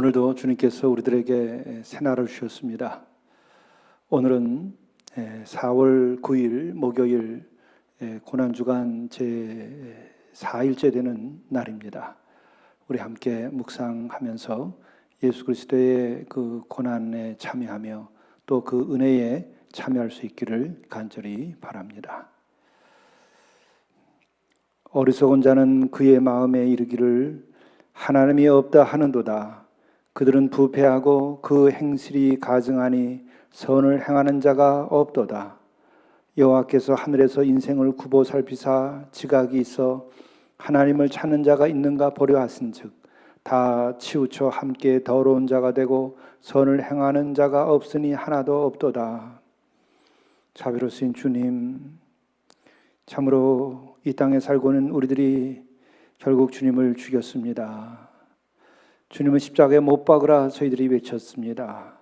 오늘도 주님께서 우리들에게 새날을 주셨습니다. 오늘은 4월 9일 목요일 고난주간 제 4일째 되는 날입니다. 우리 함께 묵상하면서 예수 그리스도의 그 고난에 참여하며 또 그 은혜에 참여할 수 있기를 간절히 바랍니다. 어리석은 자는 그의 마음에 이르기를 하나님이 없다 하는도다. 그들은 부패하고 그 행실이 가증하니 선을 행하는 자가 없도다. 여호와께서 하늘에서 인생을 굽어 살피사 지각이 있어 하나님을 찾는 자가 있는가 보려 하신즉 다 치우쳐 함께 더러운 자가 되고 선을 행하는 자가 없으니 하나도 없도다. 자비로우신 주님, 참으로 이 땅에 살고는 우리들이 결국 주님을 죽였습니다. 주님은 십자가에 못 박으라 저희들이 외쳤습니다.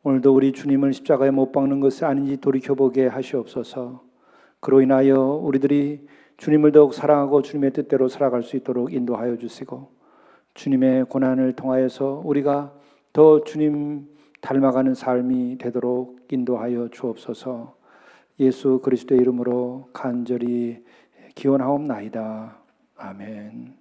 오늘도 우리 주님을 십자가에 못 박는 것이 아닌지 돌이켜보게 하시옵소서. 그로 인하여 우리들이 주님을 더욱 사랑하고 주님의 뜻대로 살아갈 수 있도록 인도하여 주시고, 주님의 고난을 통하여서 우리가 더 주님 닮아가는 삶이 되도록 인도하여 주옵소서. 예수 그리스도의 이름으로 간절히 기원하옵나이다. 아멘.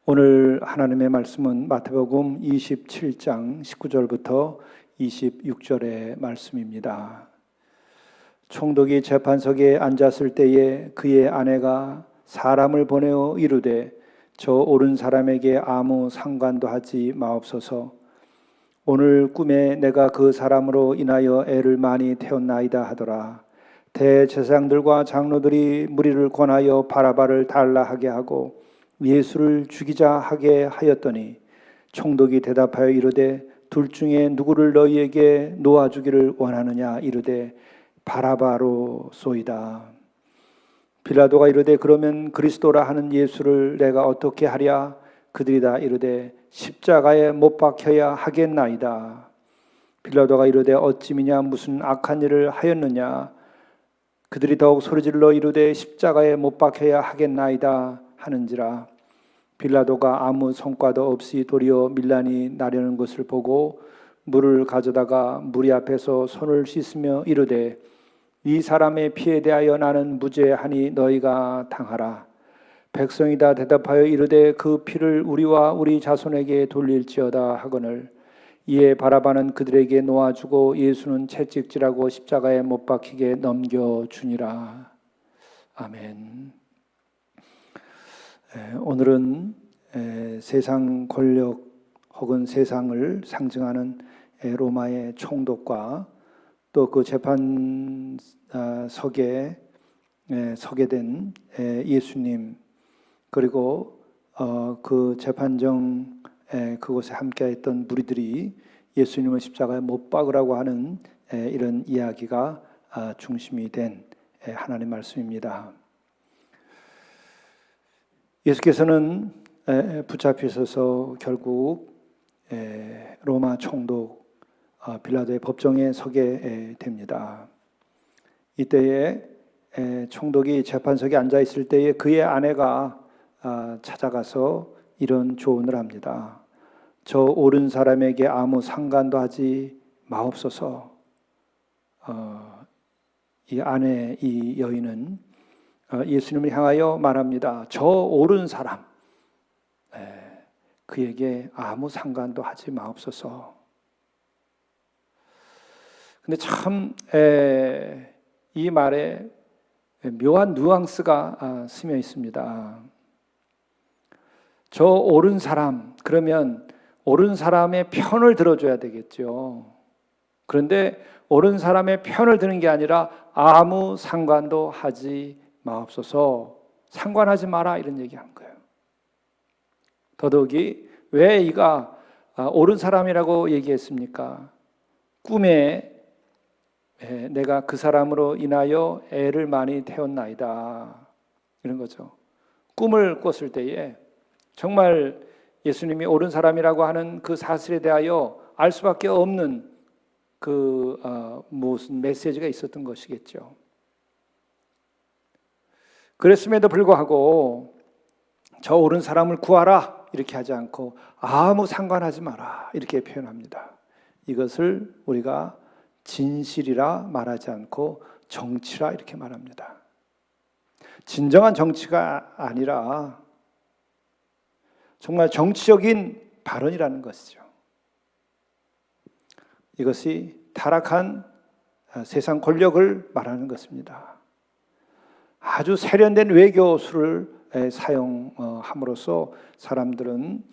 오늘 하나님의 말씀은 마태복음 27장 19절부터 26절의 말씀입니다. 총독이 재판석에 앉았을 때에 그의 아내가 사람을 보내어 이르되 저 옳은 사람에게 아무 상관도 하지 마옵소서. 오늘 꿈에 내가 그 사람으로 인하여 애를 많이 태웠나이다 하더라. 대제사장들과 장로들이 무리를 권하여 바라바를 달라 하게 하고 예수를 죽이자 하게 하였더니 총독이 대답하여 이르되 둘 중에 누구를 너희에게 놓아주기를 원하느냐 이르되 바라바로소이다. 빌라도가 이르되 그러면 그리스도라 하는 예수를 내가 어떻게 하랴? 그들이 다 이르되 십자가에 못 박혀야 하겠나이다. 빌라도가 이르되 어찌미냐 무슨 악한 일을 하였느냐? 그들이 더욱 소리질러 이르되 십자가에 못 박혀야 하겠나이다 하는지라. 빌라도가 아무 성과도 없이 도리어 밀란이 나려는 것을 보고 물을 가져다가 무리 앞에서 손을 씻으며 이르되 이 사람의 피에 대하여 나는 무죄하니 너희가 당하라. 백성이 다 대답하여 이르되 그 피를 우리와 우리 자손에게 돌릴지어다 하거늘 이에 바라바는 그들에게 놓아주고 예수는 채찍질하고 십자가에 못 박히게 넘겨주니라. 아멘. 오늘은 세상 권력 혹은 세상을 상징하는 로마의 총독과 또 그 재판석에 서게 된 예수님 그리고 그 재판정 그곳에 함께했던 무리들이 예수님을 십자가에 못 박으라고 하는 이런 이야기가 중심이 된 하나님의 말씀입니다. 예수께서는 붙잡히셔서 결국 로마 총독 빌라도의 법정에 서게 됩니다. 이때에 총독이 재판석에 앉아 있을 때에 그의 아내가 찾아가서 이런 조언을 합니다. 저 옳은 사람에게 아무 상관도 하지 마옵소서. 이 아내, 이 여인은 예수님을 향하여 말합니다. 저 옳은 사람, 그에게 아무 상관도 하지 마옵소서. 근데 참 이 말에 묘한 뉘앙스가 스며 있습니다. 저 옳은 사람, 그러면 옳은 사람의 편을 들어줘야 되겠죠. 그런데 옳은 사람의 편을 드는 게 아니라 아무 상관도 하지 마옵소서. 상관하지 마라 이런 얘기한 거예요. 더더욱이 왜 이가 옳은 사람이라고 얘기했습니까? 꿈에 내가 그 사람으로 인하여 애를 많이 태웠나이다 이런 거죠. 꿈을 꿨을 때에 정말 예수님이 옳은 사람이라고 하는 그 사실에 대하여 알 수밖에 없는 그 무슨 메시지가 있었던 것이겠죠. 그랬음에도 불구하고 저 옳은 사람을 구하라 이렇게 하지 않고 아무 상관하지 마라 이렇게 표현합니다. 이것을 우리가 진실이라 말하지 않고 정치라 이렇게 말합니다. 진정한 정치가 아니라 정말 정치적인 발언이라는 것이죠. 이것이 타락한 세상 권력을 말하는 것입니다. 아주 세련된 외교수를 사용함으로써 사람들은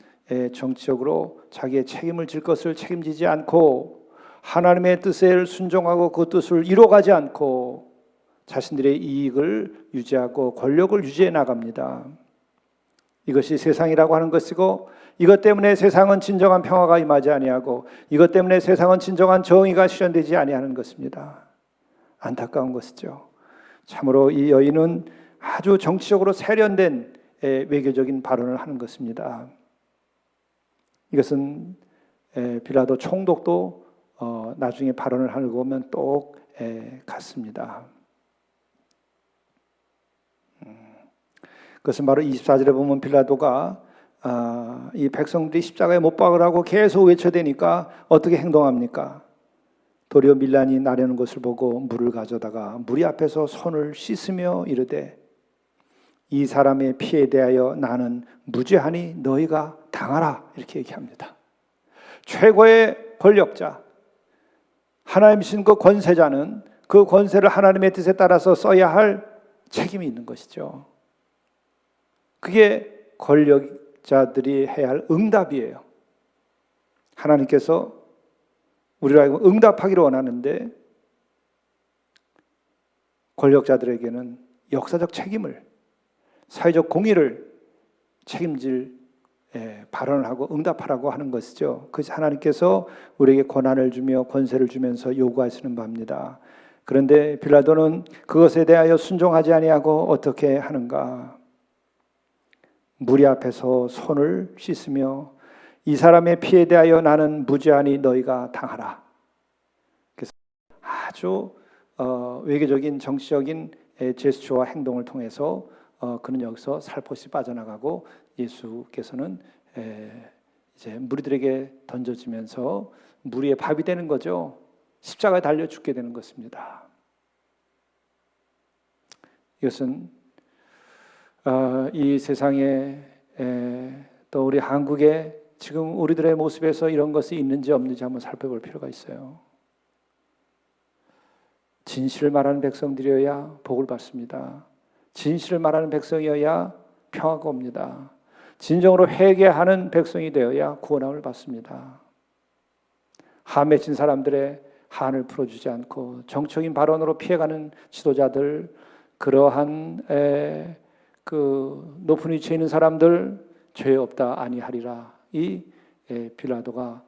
정치적으로 자기의 책임을 질 것을 책임지지 않고 하나님의 뜻에 순종하고 그 뜻을 이뤄가지 않고 자신들의 이익을 유지하고 권력을 유지해 나갑니다. 이것이 세상이라고 하는 것이고 이것 때문에 세상은 진정한 평화가 임하지 아니하고 이것 때문에 세상은 진정한 정의가 실현되지 아니하는 것입니다. 안타까운 것이죠. 참으로 이 여인은 아주 정치적으로 세련된 외교적인 발언을 하는 것입니다. 이것은 빌라도 총독도 나중에 발언을 하는 거 보면 똑같습니다. 그것은 바로 24절에 보면 빌라도가 이 백성들이 십자가에 못 박으라고 계속 외쳐대니까 어떻게 행동합니까? 도리어 밀란이 나려는 것을 보고 물을 가져다가 무리 앞에서 손을 씻으며 이르되 이 사람의 피에 대하여 나는 무죄하니 너희가 당하라, 이렇게 얘기합니다. 최고의 권력자, 하나님이신 그 권세자는 그 권세를 하나님의 뜻에 따라서 써야 할 책임이 있는 것이죠. 그게 권력자들이 해야 할 응답이에요. 하나님께서 우리를 알고 응답하기를 원하는데 권력자들에게는 역사적 책임을, 사회적 공의를 책임질 발언을 하고 응답하라고 하는 것이죠. 그래서 하나님께서 우리에게 권한을 주며 권세를 주면서 요구하시는 바입니다. 그런데 빌라도는 그것에 대하여 순종하지 아니하고 어떻게 하는가? 무리 앞에서 손을 씻으며 이 사람의 피에 대하여 나는 무죄하니 너희가 당하라. 그래서 아주 외교적인 정치적인 제스처와 행동을 통해서 그는 여기서 살포시 빠져나가고 예수께서는 이제 무리들에게 던져지면서 무리의 밥이 되는 거죠. 십자가에 달려 죽게 되는 것입니다. 이것은 이 세상에 또 우리 한국에 지금 우리들의 모습에서 이런 것이 있는지 없는지 한번 살펴볼 필요가 있어요. 진실을 말하는 백성들이어야 복을 받습니다. 진실을 말하는 백성이어야 평화가 옵니다. 진정으로 회개하는 백성이 되어야 구원함을 받습니다. 한 맺힌 사람들의 한을 풀어주지 않고 정적인 발언으로 피해가는 지도자들, 그러한 그 높은 위치에 있는 사람들 죄 없다 아니하리라. 이 빌라도가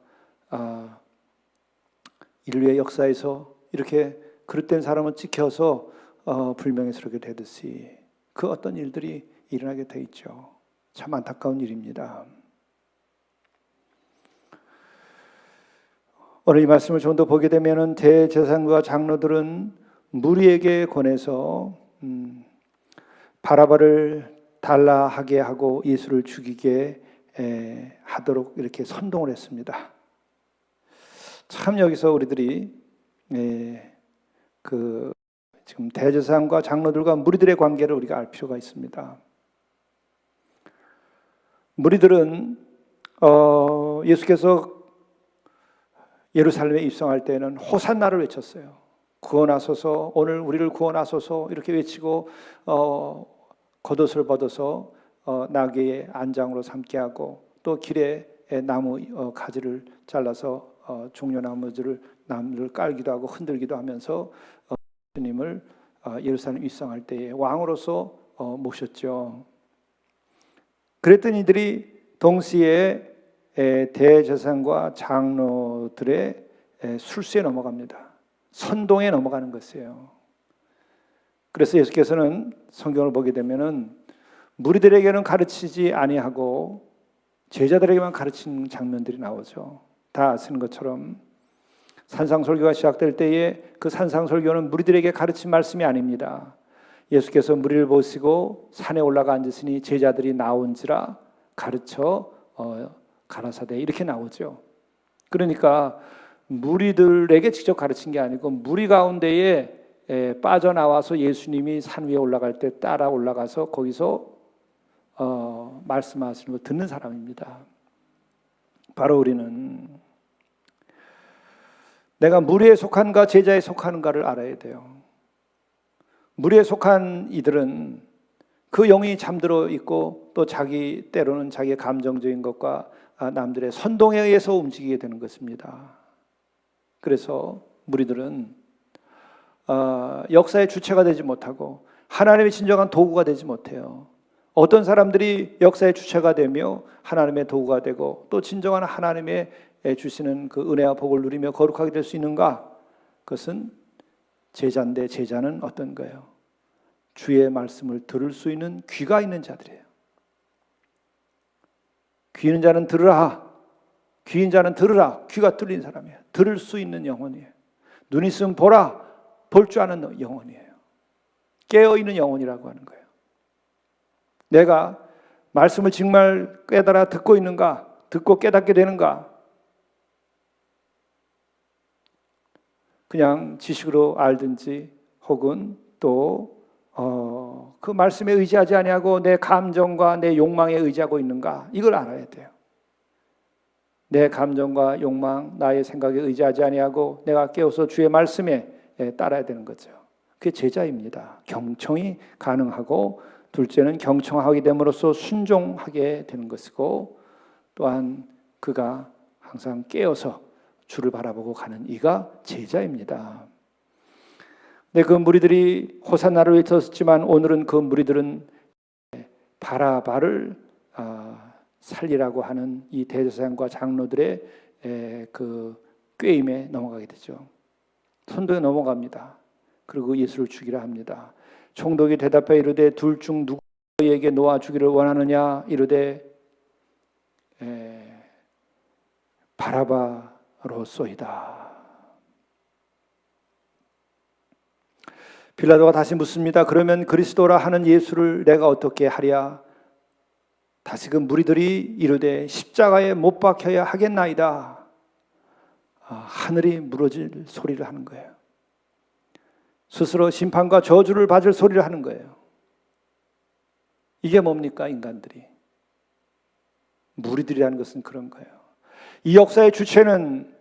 인류의 역사에서 이렇게 그릇된 사람을 찍혀서 불명예스럽게 되듯이 그 어떤 일들이 일어나게 돼 있죠. 참 안타까운 일입니다. 오늘 이 말씀을 좀 더 보게 되면은 대제사장과 장로들은 무리에게 권해서 바라바를 달라하게 하고 예수를 죽이게 하도록 이렇게 선동을 했습니다. 참 여기서 우리들이 그 지금 대제사장과 장로들과 무리들의 관계를 우리가 알 필요가 있습니다. 무리들은 예수께서 예루살렘에 입성할 때는 호산나를 외쳤어요. 구원하소서, 오늘 우리를 구원하소서 이렇게 외치고 겉옷을 벗어서 나귀의 안장으로 삼게 하고 또 길에 나무 가지를 잘라서 종려나무들을 나무를 깔기도 하고 흔들기도 하면서 주님을 예루살렘 입성할 때에 왕으로서 모셨죠. 그랬던 이들이 동시에 대제사장과 장로들의 술수에 넘어갑니다. 선동에 넘어가는 것이에요. 그래서 예수께서는 성경을 보게 되면은 무리들에게는 가르치지 아니하고 제자들에게만 가르치는 장면들이 나오죠. 다 아시는 것처럼 산상설교가 시작될 때에 그 산상설교는 무리들에게 가르친 말씀이 아닙니다. 예수께서 무리를 보시고 산에 올라가 앉으시니 제자들이 나온지라 가르쳐 가라사대 이렇게 나오죠. 그러니까 무리들에게 직접 가르친 게 아니고 무리 가운데에 빠져나와서 예수님이 산 위에 올라갈 때 따라 올라가서 거기서 말씀하시는 거 듣는 사람입니다. 바로 우리는 내가 무리에 속한가 제자에 속하는가를 알아야 돼요. 무리에 속한 이들은 그 영이 잠들어 있고 또 자기 때로는 자기의 감정적인 것과 남들의 선동에 의해서 움직이게 되는 것입니다. 그래서 무리들은 역사의 주체가 되지 못하고 하나님의 진정한 도구가 되지 못해요. 어떤 사람들이 역사의 주체가 되며 하나님의 도구가 되고 또 진정한 하나님의 주시는 그 은혜와 복을 누리며 거룩하게 될 수 있는가? 그것은 제자인데 제자는 어떤 거예요? 주의 말씀을 들을 수 있는 귀가 있는 자들이에요. 귀 있는 자는 들으라. 귀 있는 자는 들으라. 귀가 뚫린 사람이에요. 들을 수 있는 영혼이에요. 눈 있으면 보라. 볼 줄 아는 영혼이에요. 깨어있는 영혼이라고 하는 거예요. 내가 말씀을 정말 깨달아 듣고 있는가? 듣고 깨닫게 되는가? 그냥 지식으로 알든지 혹은 또 그 말씀에 의지하지 아니하고 내 감정과 내 욕망에 의지하고 있는가, 이걸 알아야 돼요. 내 감정과 욕망, 나의 생각에 의지하지 아니하고 내가 깨어서 주의 말씀에 따라야 되는 거죠. 그게 제자입니다. 경청이 가능하고, 둘째는 경청하게 됨으로써 순종하게 되는 것이고, 또한 그가 항상 깨어서 주를 바라보고 가는 이가 제자입니다. 네, 그 무리들이 호산나를 외쳤지만 오늘은 그 무리들은 바라바를 살리라고 하는 이 대제사장과 장로들의 그 꾀임에 넘어가게 되죠. 선동에 넘어갑니다. 그리고 예수를 죽이라 합니다. 총독이 대답하여 이르되 둘 중 누구에게 놓아 주기를 원하느냐 이르되 바라바로소이다. 빌라도가 다시 묻습니다. 그러면 그리스도라 하는 예수를 내가 어떻게 하랴? 다시 그 무리들이 이르되 십자가에 못 박혀야 하겠나이다. 하늘이 무너질 소리를 하는 거예요. 스스로 심판과 저주를 받을 소리를 하는 거예요. 이게 뭡니까? 인간들이. 무리들이라는 것은 그런 거예요. 이 역사의 주체는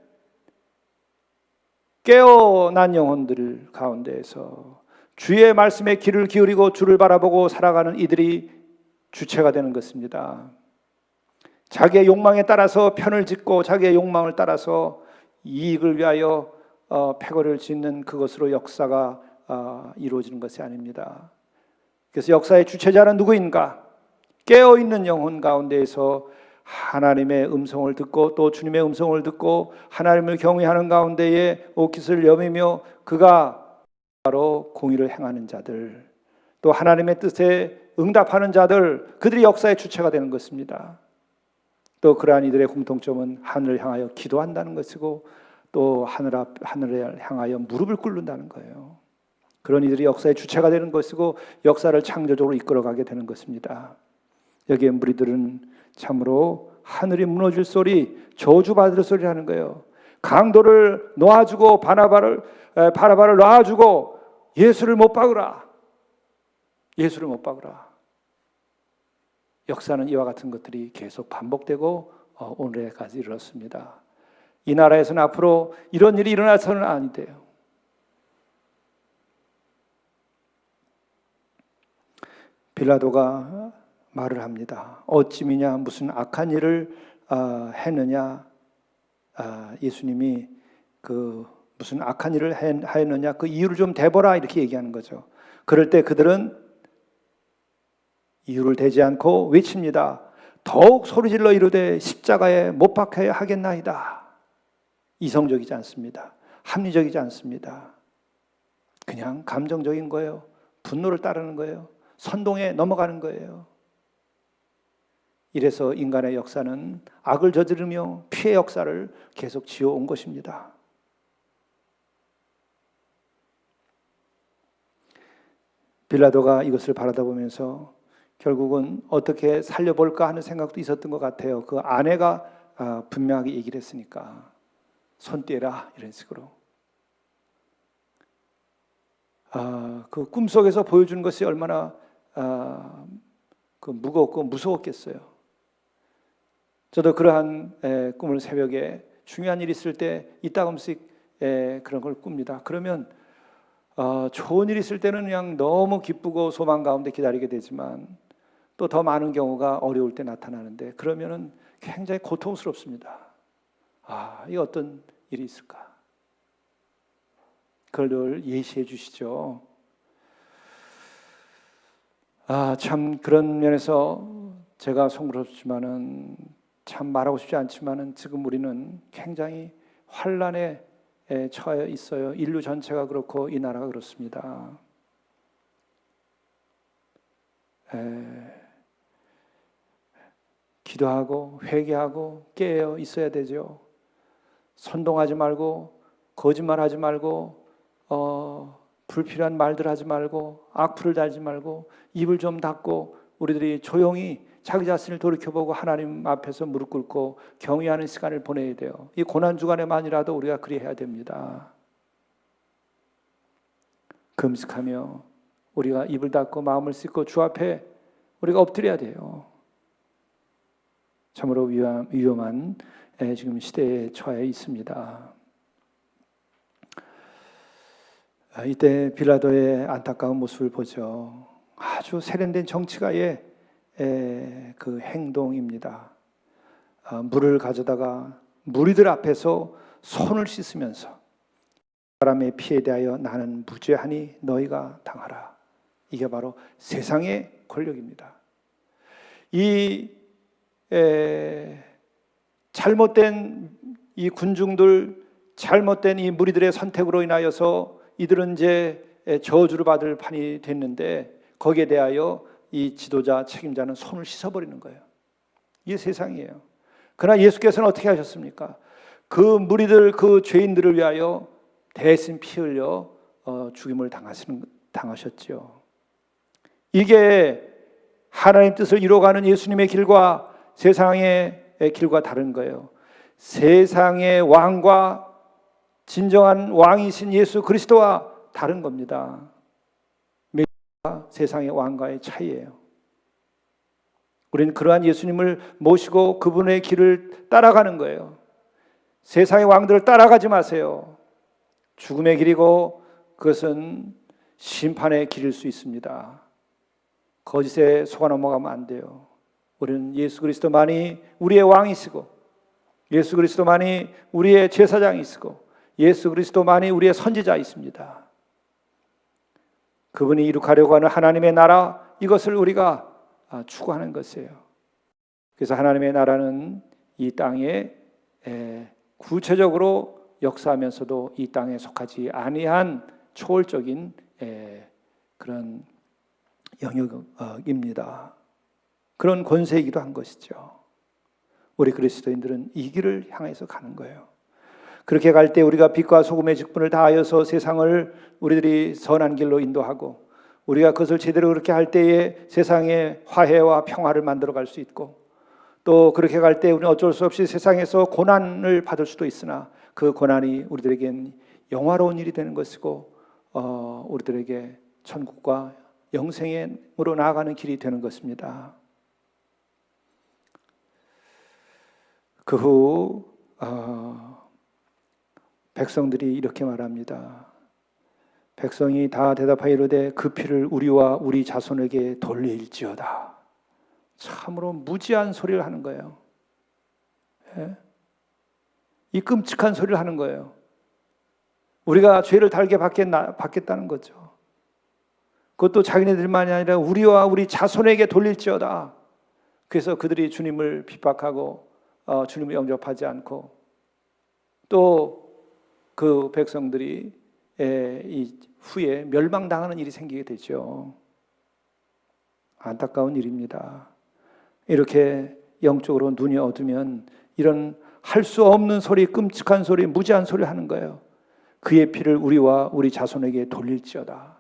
깨어난 영혼들 가운데에서 주의 말씀에 귀를 기울이고 주를 바라보고 살아가는 이들이 주체가 되는 것입니다. 자기의 욕망에 따라서 편을 짓고 자기의 욕망을 따라서 이익을 위하여 패거리를 짓는 그것으로 역사가 이루어지는 것이 아닙니다. 그래서 역사의 주체자는 누구인가? 깨어있는 영혼 가운데에서 하나님의 음성을 듣고 또 주님의 음성을 듣고 하나님을 경외하는 가운데에 옷깃을 여미며 그가 바로 공의를 행하는 자들, 또 하나님의 뜻에 응답하는 자들, 그들이 역사의 주체가 되는 것입니다. 또 그러한 이들의 공통점은 하늘을 향하여 기도한다는 것이고 또 하늘을 향하여 무릎을 꿇는다는 거예요. 그런 이들이 역사의 주체가 되는 것이고 역사를 창조적으로 이끌어가게 되는 것입니다. 여기에 무리들은 참으로 하늘이 무너질 소리, 저주받을 소리를 하는 거예요. 강도를 놓아주고 바라바를 놔주고 예수를 못 박으라. 예수를 못 박으라. 역사는 이와 같은 것들이 계속 반복되고 오늘에까지 이르렀습니다. 이 나라에서는 앞으로 이런 일이 일어나서는 아니 돼요. 빌라도가 말을 합니다. 어찌미냐 무슨 악한 일을 했느냐. 예수님이 그 무슨 악한 일을 하였느냐 그 이유를 좀 대보라 이렇게 얘기하는 거죠. 그럴 때 그들은 이유를 대지 않고 외칩니다. 더욱 소리질러 이르되 십자가에 못 박혀야 하겠나이다. 이성적이지 않습니다. 합리적이지 않습니다. 그냥 감정적인 거예요. 분노를 따르는 거예요. 선동에 넘어가는 거예요. 이래서 인간의 역사는 악을 저지르며 피해 역사를 계속 지어온 것입니다. 빌라도가 이것을 바라다보면서 결국은 어떻게 살려볼까 하는 생각도 있었던 것 같아요. 그 아내가 분명하게 얘기를 했으니까 손 떼라 이런 식으로. 그 꿈속에서 보여주는 것이 얼마나 그 무겁고 무서웠겠어요. 저도 그러한 꿈을 새벽에 중요한 일이 있을 때 이따금씩 그런 걸 꿉니다. 그러면 좋은 일이 있을 때는 그냥 너무 기쁘고 소망 가운데 기다리게 되지만 또 더 많은 경우가 어려울 때 나타나는데 그러면은 굉장히 고통스럽습니다. 이게 어떤 일이 있을까? 그걸 늘 예시해 주시죠. 참 그런 면에서 제가 송구스럽지만은 참 말하고 싶지 않지만은 지금 우리는 굉장히 환란에 처해 있어요. 인류 전체가 그렇고 이 나라가 그렇습니다. 기도하고 회개하고 깨어 있어야 되죠. 선동하지 말고 거짓말하지 말고 불필요한 말들 하지 말고 악플을 달지 말고 입을 좀 닫고 우리들이 조용히 자기 자신을 돌이켜보고 하나님 앞에서 무릎 꿇고 경외하는 시간을 보내야 돼요. 이 고난주간에만이라도 우리가 그리해야 됩니다. 금식하며 우리가 입을 닫고 마음을 씻고 주 앞에 우리가 엎드려야 돼요. 참으로 위험한 지금 시대에 처해 있습니다. 이때 빌라도의 안타까운 모습을 보죠. 아주 세련된 정치가의 그 행동입니다. 물을 가져다가 무리들 앞에서 손을 씻으면서 사람의 피에 대하여 나는 무죄하니 너희가 당하라. 이게 바로 세상의 권력입니다. 이 잘못된 이 군중들, 잘못된 이 무리들의 선택으로 인하여서 이들은 이제 저주를 받을 판이 됐는데 거기에 대하여 이 지도자 책임자는 손을 씻어버리는 거예요. 이게 세상이에요. 그러나 예수께서는 어떻게 하셨습니까? 그 무리들, 그 죄인들을 위하여 대신 피 흘려 죽임을 당하셨죠. 이게 하나님 뜻을 이루어가는 예수님의 길과 세상의 길과 다른 거예요. 세상의 왕과 진정한 왕이신 예수 그리스도와 다른 겁니다. 세상의 왕과의 차이예요. 우리는 그러한 예수님을 모시고 그분의 길을 따라가는 거예요. 세상의 왕들을 따라가지 마세요. 죽음의 길이고 그것은 심판의 길일 수 있습니다. 거짓에 속아 넘어가면 안 돼요. 우리는 예수 그리스도만이 우리의 왕이시고 예수 그리스도만이 우리의 제사장이시고 예수 그리스도만이 우리의 선지자이십니다. 그분이 이룩하려고 하는 하나님의 나라, 이것을 우리가 추구하는 것이에요. 그래서 하나님의 나라는 이 땅에 구체적으로 역사하면서도 이 땅에 속하지 아니한 초월적인 그런 영역입니다. 그런 권세이기도 한 것이죠. 우리 그리스도인들은 이 길을 향해서 가는 거예요. 그렇게 갈 때 우리가 빛과 소금의 직분을 다하여서 세상을 우리들이 선한 길로 인도하고 우리가 그것을 제대로 그렇게 할 때에 세상에 화해와 평화를 만들어 갈 수 있고 또 그렇게 갈 때 우리는 어쩔 수 없이 세상에서 고난을 받을 수도 있으나 그 고난이 우리들에겐 영화로운 일이 되는 것이고 우리들에게 천국과 영생으로 나아가는 길이 되는 것입니다. 그 후 백성들이 이렇게 말합니다. 백성이 다 대답하여 이르되 그 피를 우리와 우리 자손에게 돌릴지어다. 참으로 무지한 소리를 하는 거예요. 예? 이 끔찍한 소리를 하는 거예요. 우리가 죄를 달게 받겠다는 거죠. 그것도 자기네들만이 아니라 우리와 우리 자손에게 돌릴지어다. 그래서 그들이 주님을 핍박하고 주님을 영접하지 않고 또 그 백성들이 이 후에 멸망당하는 일이 생기게 되죠. 안타까운 일입니다. 이렇게 영적으로 눈이 어두면 이런 할 수 없는 소리, 끔찍한 소리, 무지한 소리를 하는 거예요. 그의 피를 우리와 우리 자손에게 돌릴지어다.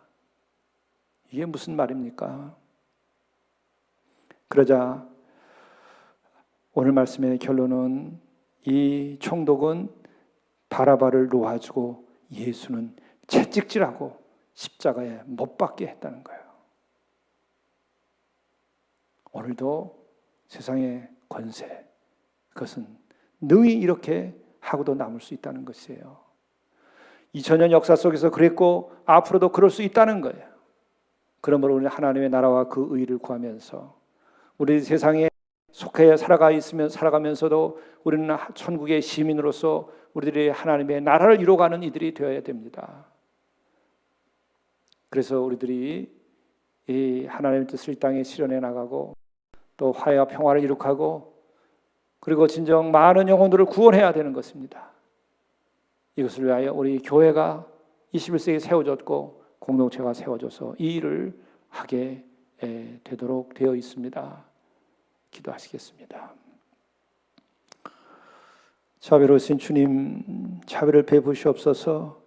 이게 무슨 말입니까? 그러자 오늘 말씀의 결론은 이 총독은 바라바를 놓아주고 예수는 채찍질하고 십자가에 못 박게 했다는 거예요. 오늘도 세상의 권세, 그것은 능히 이렇게 하고도 남을 수 있다는 것이에요. 2000년 역사 속에서 그랬고 앞으로도 그럴 수 있다는 거예요. 그러므로 우리는 하나님의 나라와 그 의를 구하면서 우리 세상에 속해 살아가면서도 우리는 천국의 시민으로서 우리들이 하나님의 나라를 이루어가는 이들이 되어야 됩니다. 그래서 우리들이 이 하나님의 뜻을 이 땅에 실현해 나가고 또 화해와 평화를 이룩하고 그리고 진정 많은 영혼들을 구원해야 되는 것입니다. 이것을 위하여 우리 교회가 21세기에 세워졌고 공동체가 세워져서 이 일을 하게 되도록 되어 있습니다. 기도하시겠습니다. 자비로우신 주님, 자비를 베푸시옵소서.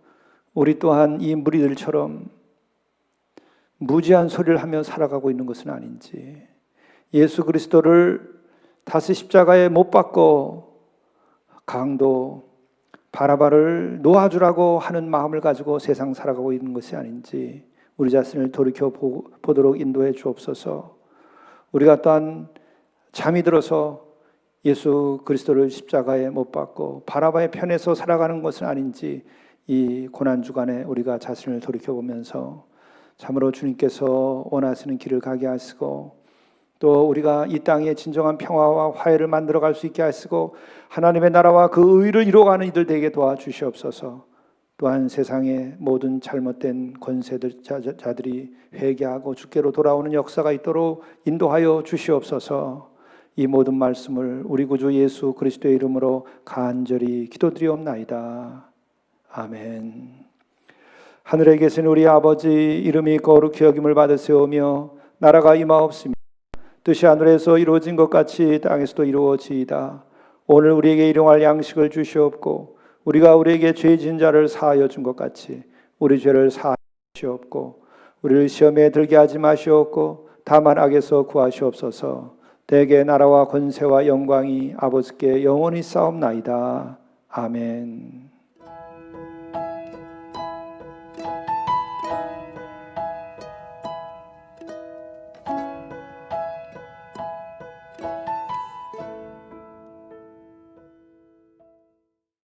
우리 또한 이 무리들처럼 무지한 소리를 하며 살아가고 있는 것은 아닌지, 예수 그리스도를 다시 십자가에 못 박고 강도 바라바를 놓아주라고 하는 마음을 가지고 세상 살아가고 있는 것이 아닌지 우리 자신을 돌이켜 보도록 인도해 주옵소서. 우리가 또한 잠이 들어서 예수 그리스도를 십자가에 못 박고 바라바의 편에서 살아가는 것은 아닌지 이 고난 주간에 우리가 자신을 돌이켜 보면서 참으로 주님께서 원하시는 길을 가게 하시고 또 우리가 이 땅에 진정한 평화와 화해를 만들어갈 수 있게 하시고 하나님의 나라와 그 의를 이루어가는 이들 되게 도와주시옵소서. 또한 세상의 모든 잘못된 권세자들이 회개하고 주께로 돌아오는 역사가 있도록 인도하여 주시옵소서. 이 모든 말씀을 우리 구주 예수 그리스도의 이름으로 간절히 기도드리옵나이다. 아멘. 하늘에 계신 우리 아버지, 이름이 거룩히 여김을 받으시오며 나라가 임하옵시며 뜻이 하늘에서 이루어진 것 같이 땅에서도 이루어지이다. 오늘 우리에게 일용할 양식을 주시옵고 우리가 우리에게 죄 지은 자를 사하여 준 것 같이 우리 죄를 사하여 주시옵고 우리를 시험에 들게 하지 마시옵고 다만 악에서 구하시옵소서. 대개 나라와 권세와 영광이 아버지께 영원히 싸움나이다. 아멘.